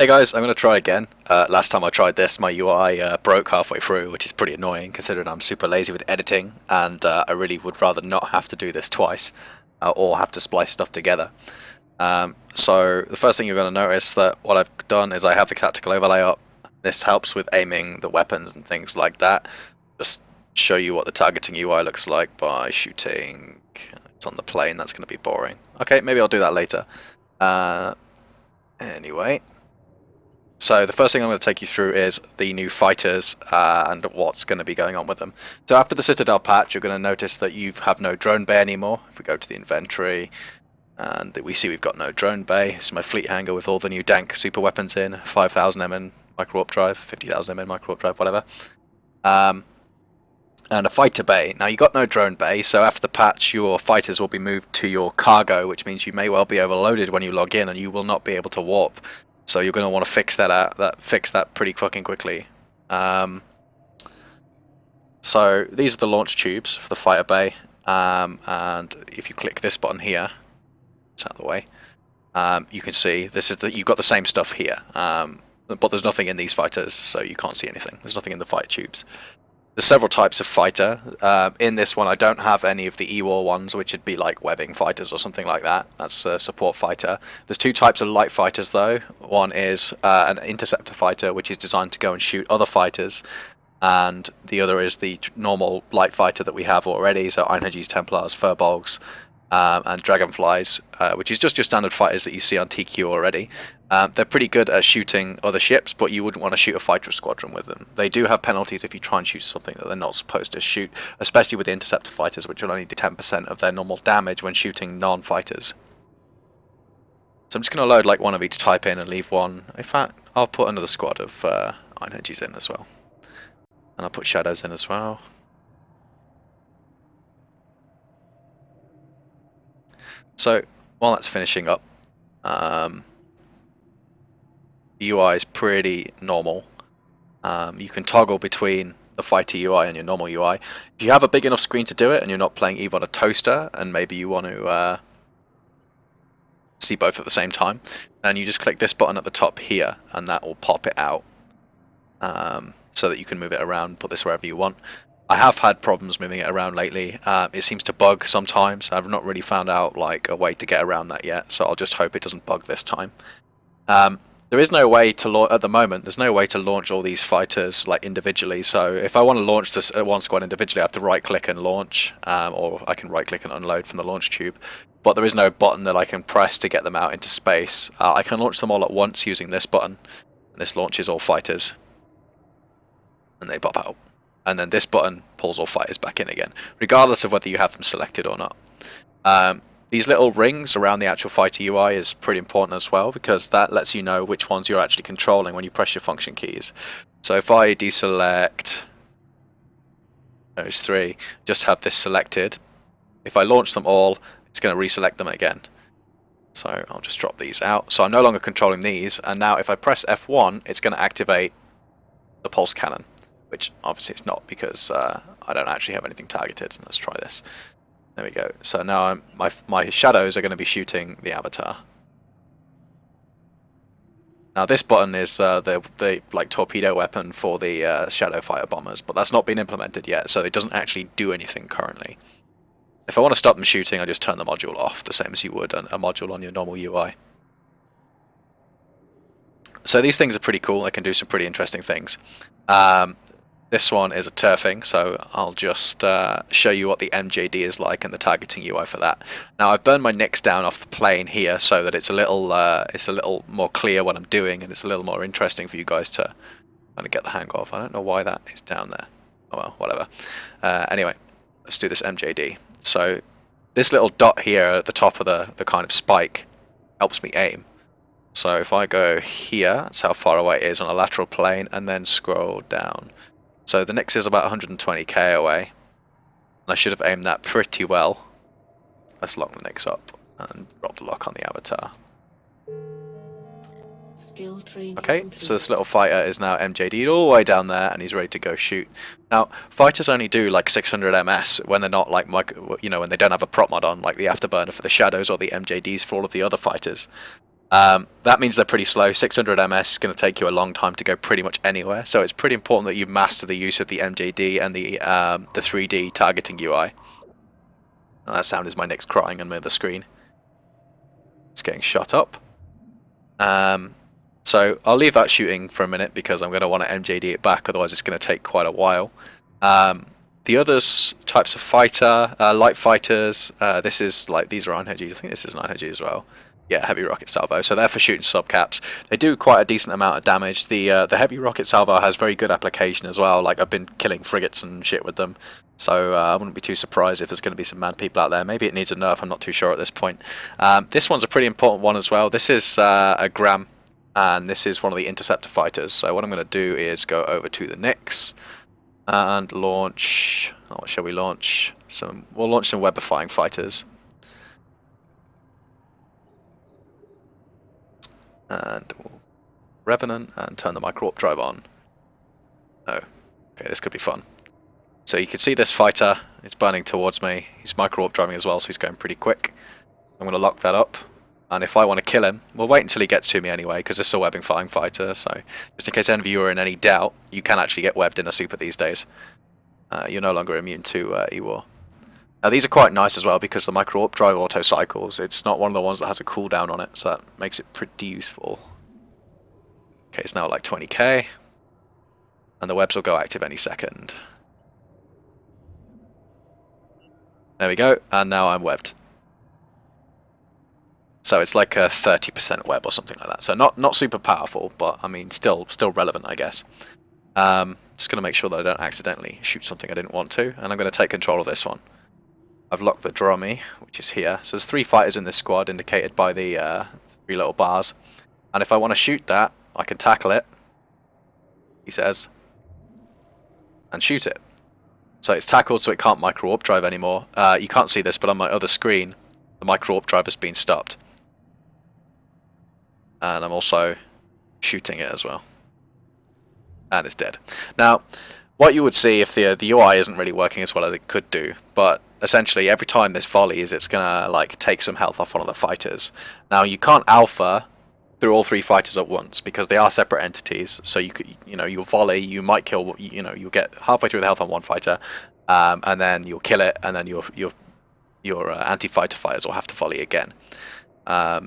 Hey guys, I'm going to try again. Last time I tried this, my UI broke halfway through, which is pretty annoying considering I'm super lazy with editing, and I really would rather not have to do this twice, or have to splice stuff together. So the first thing you're going to notice that what I've done is I have the tactical overlay up. This helps with aiming the weapons and things like that. Just show you what the targeting UI looks like by shooting. It's on the plane, that's going to be boring. Okay, maybe I'll do that later. Anyway. So the first thing I'm going to take you through is the new fighters and what's going to be going on with them. So after the Citadel patch, you're going to notice that you have no drone bay anymore. If we go to the inventory, and we see we've got no drone bay. It's my fleet hangar with all the new dank super weapons in, 5,000 MN micro warp drive, 50,000 MN micro warp drive, whatever. And a fighter bay. Now you got no drone bay, so after the patch your fighters will be moved to your cargo, which means you may well be overloaded when you log in and you will not be able to warp. So you're going to want to fix that out. Fix that pretty fucking quickly. So these are the launch tubes for the fighter bay, and if you click this button here, it's out of the way. You can see this is you've got the same stuff here, but there's nothing in these fighters, so you can't see anything. There's nothing in the fighter tubes. There's several types of fighter. In this one I don't have any of the E-War ones, which would be like webbing fighters or something like that. That's a support fighter. There's two types of light fighters though. One is an Interceptor Fighter, which is designed to go and shoot other fighters, and the other is the normal light fighter that we have already, so Einherjes, Templars, Furbolgs, and Dragonflies, which is just your standard fighters that you see on TQ already. They're pretty good at shooting other ships, but you wouldn't want to shoot a fighter squadron with them. They do have penalties if you try and shoot something that they're not supposed to shoot, especially with the Interceptor Fighters, which will only do 10% of their normal damage when shooting non-fighters. So I'm just going to load like one of each type in and leave one. In fact, I'll put another squad of Einherjes in as well. And I'll put Shadows in as well. So while that's finishing up, the UI is pretty normal. You can toggle between the fighter UI and your normal UI. If you have a big enough screen to do it and you're not playing EVE on a toaster and maybe you want to see both at the same time, then you just click this button at the top here and that will pop it out, so that you can move it around, put this wherever you want. I have had problems moving it around lately. It seems to bug sometimes. I've not really found out like a way to get around that yet, so I'll just hope it doesn't bug this time. There is no way to launch at the moment. There's no way to launch all these fighters like individually. So if I want to launch this one squad individually, I have to right-click and launch, or I can right-click and unload from the launch tube. But there is no button that I can press to get them out into space. I can launch them all at once using this button. And this launches all fighters, and they pop out. And then this button pulls all fighters back in again, regardless of whether you have them selected or not. These little rings around the actual fighter UI is pretty important as well, because that lets you know which ones you're actually controlling when you press your function keys. So if I deselect those three, just have this selected, if I launch them all, it's going to reselect them again. So I'll just drop these out. So I'm no longer controlling these, and now if I press F1, it's going to activate the pulse cannon, which obviously it's not because I don't actually have anything targeted. Let's try this. There we go. So now my shadows are going to be shooting the avatar. Now this button is the like torpedo weapon for the shadow fighter bombers, but that's not been implemented yet, so it doesn't actually do anything currently. If I want to stop them shooting, I just turn the module off, the same as you would a module on your normal UI. So these things are pretty cool. They can do some pretty interesting things. This one is a turfing, so I'll just show you what the MJD is like and the targeting UI for that. Now I've burned my nicks down off the plane here so that it's a little more clear what I'm doing, and it's a little more interesting for you guys to kind of get the hang of. I don't know why that is down there. Oh well, whatever. Anyway, let's do this MJD. So this little dot here at the top of the kind of spike helps me aim. So if I go here, that's how far away it is on a lateral plane, and then scroll down. So the Nix is about 120k away, and I should have aimed that pretty well. Let's lock the Nix up and drop the lock on the avatar. Okay, so this little fighter is now MJD'd all the way down there, and he's ready to go shoot. Now, fighters only do like 600 ms when they're not like, when they don't have a prop mod on, like the Afterburner for the Shadows or the MJDs for all of the other fighters. That means they're pretty slow. 600 ms is going to take you a long time to go pretty much anywhere, so it's pretty important that you master the use of the MJD and the 3D targeting UI. And that sound is my Nick's crying on the screen. It's getting shot up. So I'll leave that shooting for a minute because I'm going to want to MJD it back, otherwise it's going to take quite a while. The other types of fighter, light fighters, this is like, these are 9HG, I think this is 9HG as well. Yeah, heavy rocket salvo, so they're for shooting subcaps. They do quite a decent amount of damage. The heavy rocket salvo has very good application as well, like I've been killing frigates and shit with them. So I wouldn't be too surprised if there's going to be some mad people out there. Maybe it needs a nerf, I'm not too sure at this point. This one's a pretty important one as well. This is a Gram, and this is one of the Interceptor Fighters. So what I'm going to do is go over to the Nix and launch... what shall we launch? We'll launch some webifying fighters. And we'll Revenant and turn the micro warp drive on. Oh, okay, this could be fun. So you can see this fighter is burning towards me. He's micro warp driving as well, so he's going pretty quick. I'm going to lock that up. And if I want to kill him, we'll wait until he gets to me anyway, because this is a webbing flying fighter. So just in case any of you are in any doubt, you can actually get webbed in a super these days. You're no longer immune to E-War. Now these are quite nice as well because the micro warp drive auto cycles. It's not one of the ones that has a cooldown on it, so that makes it pretty useful. Okay, it's now like 20k, and the webs will go active any second. There we go, and now I'm webbed. So it's like a 30% web or something like that. So not super powerful, but I mean still relevant, I guess. Just going to make sure that I don't accidentally shoot something I didn't want to, and I'm going to take control of this one. I've locked the drummy, which is here. So there's 3 fighters in this squad, indicated by the 3 little bars. And if I want to shoot that, I can tackle it, he says, and shoot it. So it's tackled, so it can't micro warp drive anymore. You can't see this, but on my other screen, the micro warp drive has been stopped. And I'm also shooting it as well. And it's dead. Now, what you would see if the UI isn't really working as well as it could do, but essentially every time this volleys, it's gonna like take some health off one of the fighters. Now you can't alpha through all 3 fighters at once because they are separate entities. So you'll volley, you might kill, you'll get halfway through the health on one fighter, and then you'll kill it, and then your anti-fighter fighters will have to volley again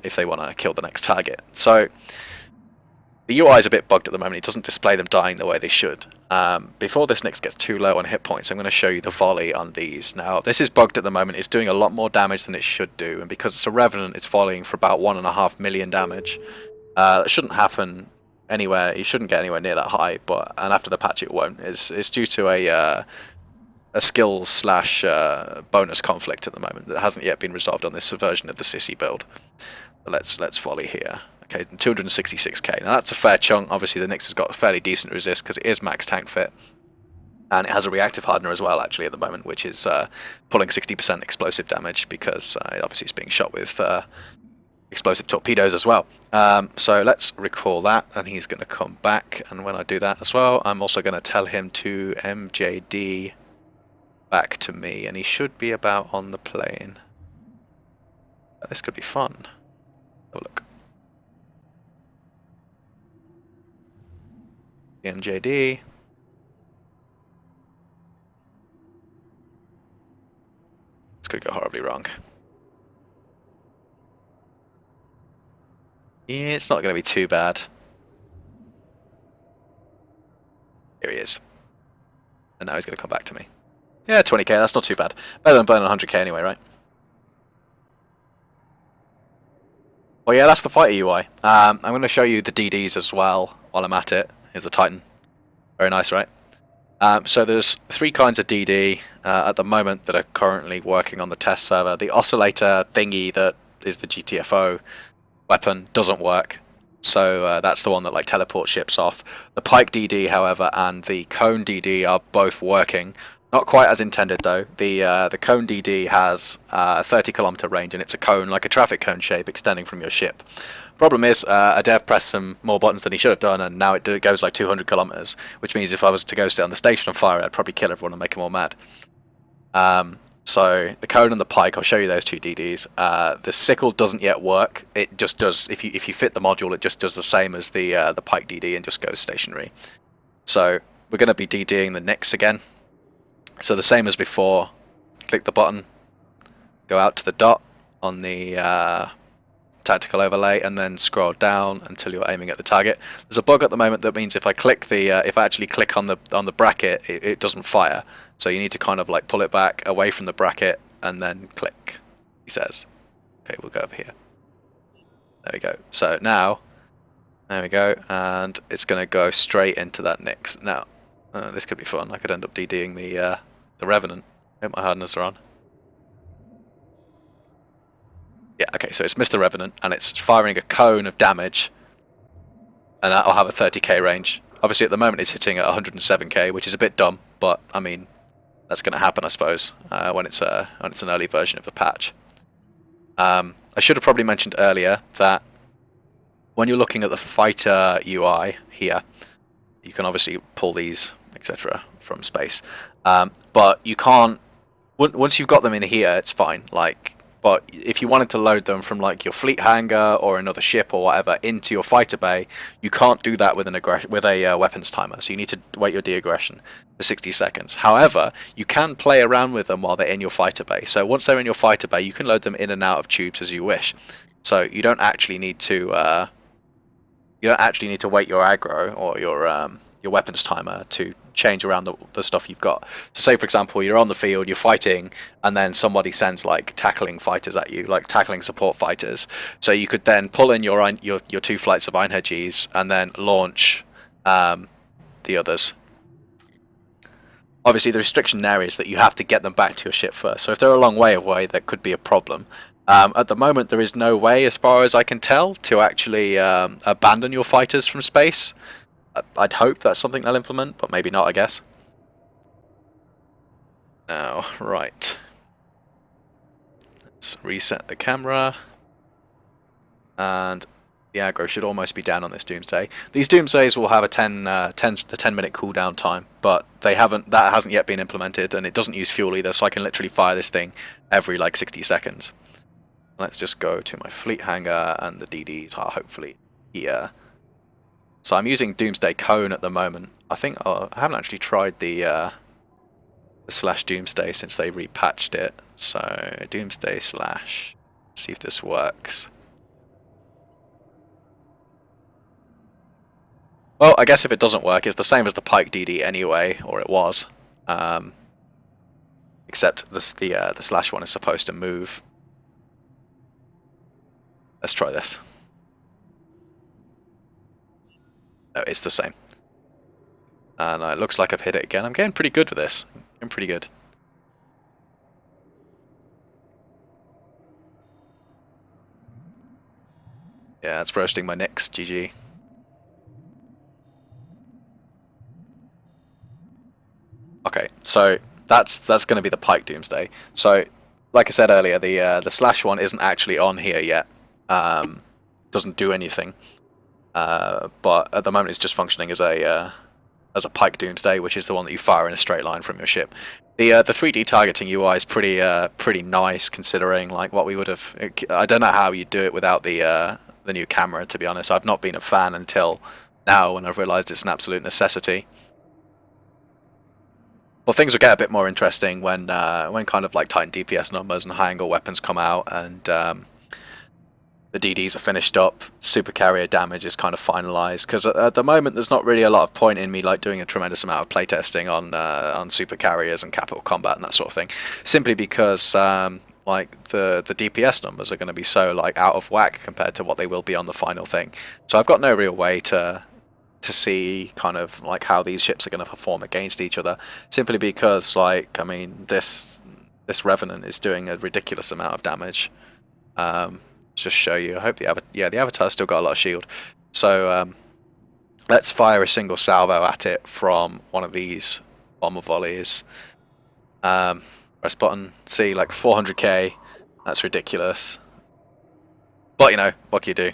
if they want to kill the next target. So the UI is a bit bugged at the moment. It doesn't display them dying the way they should. Before this Nix gets too low on hit points, I'm going to show you the volley on these. Now, this is bugged at the moment. It's doing a lot more damage than it should do, and because it's a Revenant, it's volleying for about 1.5 million damage. That shouldn't happen anywhere. You shouldn't get anywhere near that high, and after the patch it won't. It's due to a skills / bonus conflict at the moment that hasn't yet been resolved on this version of the Sissy build. But let's volley here. Okay, 266k. Now that's a fair chunk. Obviously the Nix has got a fairly decent resist because it is max tank fit. And it has a reactive hardener as well actually at the moment, which is pulling 60% explosive damage because obviously it's being shot with explosive torpedoes as well. So let's recall that, and he's going to come back, and when I do that as well, I'm also going to tell him to MJD back to me, and he should be about on the plane. This could be fun. Have a look. MJD. This could go horribly wrong. Yeah, it's not going to be too bad. Here he is. And now he's going to come back to me. Yeah, 20k, that's not too bad. Better than burning 100k anyway, right? Well, yeah, that's the fighter UI. I'm going to show you the DDs as well while I'm at it. Here's the Titan. Very nice, right? So there's 3 kinds of DD at the moment that are currently working on the test server. The oscillator thingy that is the GTFO weapon doesn't work. So that's the one that like teleports ships off. The Pike DD, however, and the Cone DD are both working. Not quite as intended though. The Cone DD has a 30-kilometer range, and it's a cone, like a traffic cone shape, extending from your ship. Problem is, a dev pressed some more buttons than he should have done, and now it goes like 200 kilometers, which means if I was to go sit on the station on fire, I'd probably kill everyone and make them all mad. So the cone and the pike, I'll show you those two DDs. The sickle doesn't yet work. It just does, if you fit the module, it just does the same as the pike DD and just goes stationary. So we're going to be DDing the Nyx again. So the same as before, click the button, go out to the dot on the tactical overlay, and then scroll down until you're aiming at the target. There's a bug at the moment that means if I click the if I actually click on the bracket, it doesn't fire. So you need to kind of like pull it back away from the bracket and then click, he says. Okay, we'll go over here. There we go. So now, there we go, and it's going to go straight into that Nyx. Now, this could be fun. I could end up DDing the Revenant. Hope my hardeners are on. Yeah, okay, so it's missed the Revenant, and it's firing a cone of damage, and that'll have a 30k range. Obviously, at the moment, it's hitting at 107k, which is a bit dumb, but I mean, that's going to happen, I suppose, when it's an early version of the patch. I should have probably mentioned earlier that when you're looking at the fighter UI here, you can obviously pull these, etc., from space, but you can't. Once you've got them in here, it's fine. But if you wanted to load them from like your fleet hangar or another ship or whatever into your fighter bay, you can't do that with a weapons timer. So you need to wait your de-aggression for 60 seconds. However, you can play around with them while they're in your fighter bay. So once they're in your fighter bay, you can load them in and out of tubes as you wish. So you don't actually need to wait your aggro or your weapons timer to change around the stuff you've got. So say for example you're on the field, you're fighting, and then somebody sends like tackling fighters at you, like tackling support fighters. So you could then pull in your 2 flights of Einherjes and then launch the others. Obviously the restriction there is that you have to get them back to your ship first. So if they're a long way away, that could be a problem. At the moment there is no way, as far as I can tell, to actually abandon your fighters from space. I'd hope that's something they'll implement, but maybe not, I guess. Now, right. Let's reset the camera. And the aggro should almost be down on this Doomsday. These Doomsdays will have a 10-minute cooldown time, but that hasn't yet been implemented, and it doesn't use fuel either, so I can literally fire this thing every like 60 seconds. Let's just go to my fleet hangar, and the DDs are hopefully here. So I'm using Doomsday Cone at the moment. I think I haven't actually tried the slash Doomsday since they repatched it. So Doomsday slash, see if this works. Well, I guess if it doesn't work, it's the same as the Pike DD anyway, or it was. Except the slash one is supposed to move. Let's try this. No, it's the same. And it looks like I've hit it again. I'm getting pretty good with this. I'm pretty good. Yeah, it's roasting my Nyx. GG. Okay, so that's going to be the Pike Doomsday. So, like I said earlier, the slash one isn't actually on here yet. Doesn't do anything. But at the moment it's just functioning as a Pike Doomsday, which is the one that you fire in a straight line from your ship. The 3D targeting UI is pretty nice, considering like what we would have. I don't know how you do it without the new camera. To be honest, I've not been a fan until now, when I've realised it's an absolute necessity. Well, things will get a bit more interesting when kind of like Titan DPS numbers and high angle weapons come out, and the DDs are finished up, super carrier damage is kind of finalized, because at the moment there's not really a lot of point in me like doing a tremendous amount of playtesting on super carriers and capital combat and that sort of thing, simply because like the DPS numbers are going to be so like out of whack compared to what they will be on the final thing. So I've got no real way to see kind of like how these ships are going to perform against each other, simply because like, I mean, this Revenant is doing a ridiculous amount of damage. Just show you. I hope the avatar's still got a lot of shield. So let's fire a single salvo at it from one of these bomber volleys. Press button. See, like 400k. That's ridiculous. But you know, what can you do?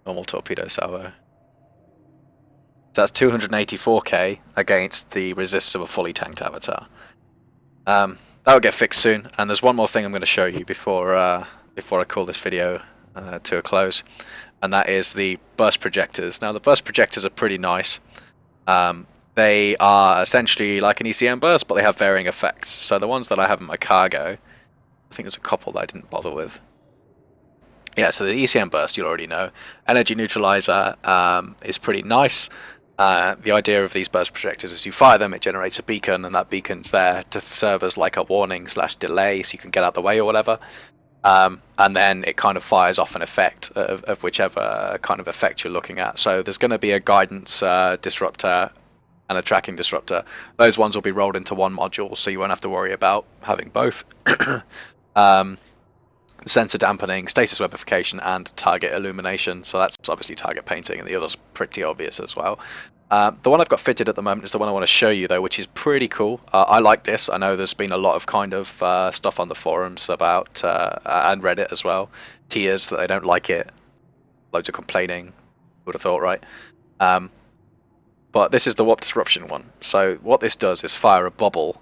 Normal torpedo salvo. That's 284k against the resist of a fully tanked avatar. That'll get fixed soon. And there's one more thing I'm going to show you before I call this video to a close, and that is the burst projectors. Now the burst projectors are pretty nice. They are essentially like an Ecm Burst, but they have varying effects. So the ones that I have in my cargo, I think there's a couple that I didn't bother with. Yeah, so the Ecm Burst you'll already know. Energy Neutralizer is pretty nice. The idea of these burst projectors is you fire them, it generates a beacon, and that beacon's there to serve as like a warning / delay, so you can get out the way or whatever. And then it kind of fires off an effect of whichever kind of effect you're looking at. So there's going to be a guidance disruptor and a tracking disruptor. Those ones will be rolled into one module, so you won't have to worry about having both. Sensor dampening, stasis webification, and target illumination. So that's obviously target painting, and the other's pretty obvious as well. The one I've got fitted at the moment is the one I want to show you, though, which is pretty cool. I like this. I know there's been a lot of kind of stuff on the forums about, and Reddit as well, tears that they don't like it. Loads of complaining, would have thought, right? But this is the warp disruption one. So what this does is fire a bubble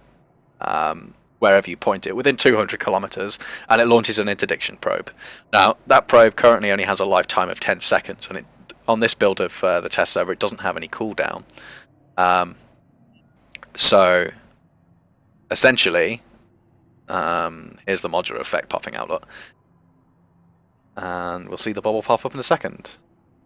wherever you point it, within 200 kilometers, and it launches an interdiction probe. Now, that probe currently only has a lifetime of 10 seconds, and on this build of the test server, it doesn't have any cooldown. So, essentially, here's the modular effect popping out, look. And we'll see the bubble pop up in a second.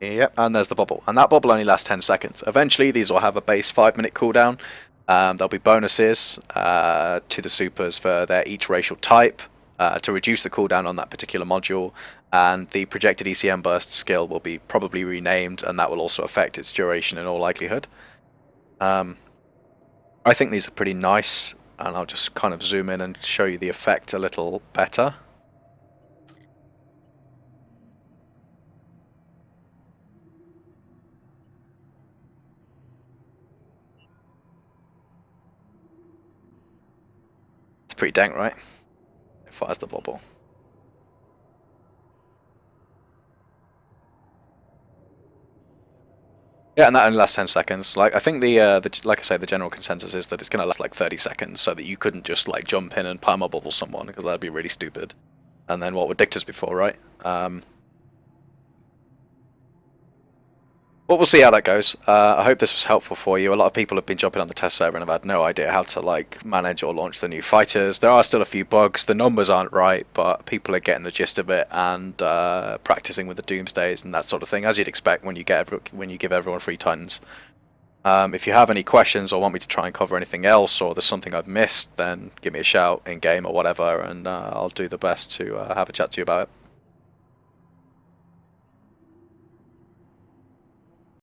Yep, and there's the bubble. And that bubble only lasts 10 seconds. Eventually, these will have a base 5-minute cooldown. There'll be bonuses to the supers for their each racial type to reduce the cooldown on that particular module, and the projected Ecm Burst skill will be probably renamed, and that will also affect its duration in all likelihood. I think these are pretty nice, and I'll just kind of zoom in and show you the effect a little better. Pretty dank, right? It fires the bubble. Yeah, and that only lasts 10 seconds. Like, I think like I say, the general consensus is that it's going to last like 30 seconds, so that you couldn't just like jump in and perma bubble someone, because that'd be really stupid. And then what were dictators before, right? But we'll see how that goes. I hope this was helpful for you. A lot of people have been jumping on the test server and have had no idea how to like manage or launch the new fighters. There are still a few bugs. The numbers aren't right, but people are getting the gist of it and practicing with the doomsdays and that sort of thing, as you'd expect when you give everyone free titans. If you have any questions or want me to try and cover anything else, or there's something I've missed, then give me a shout in game or whatever, and I'll do the best to have a chat to you about it.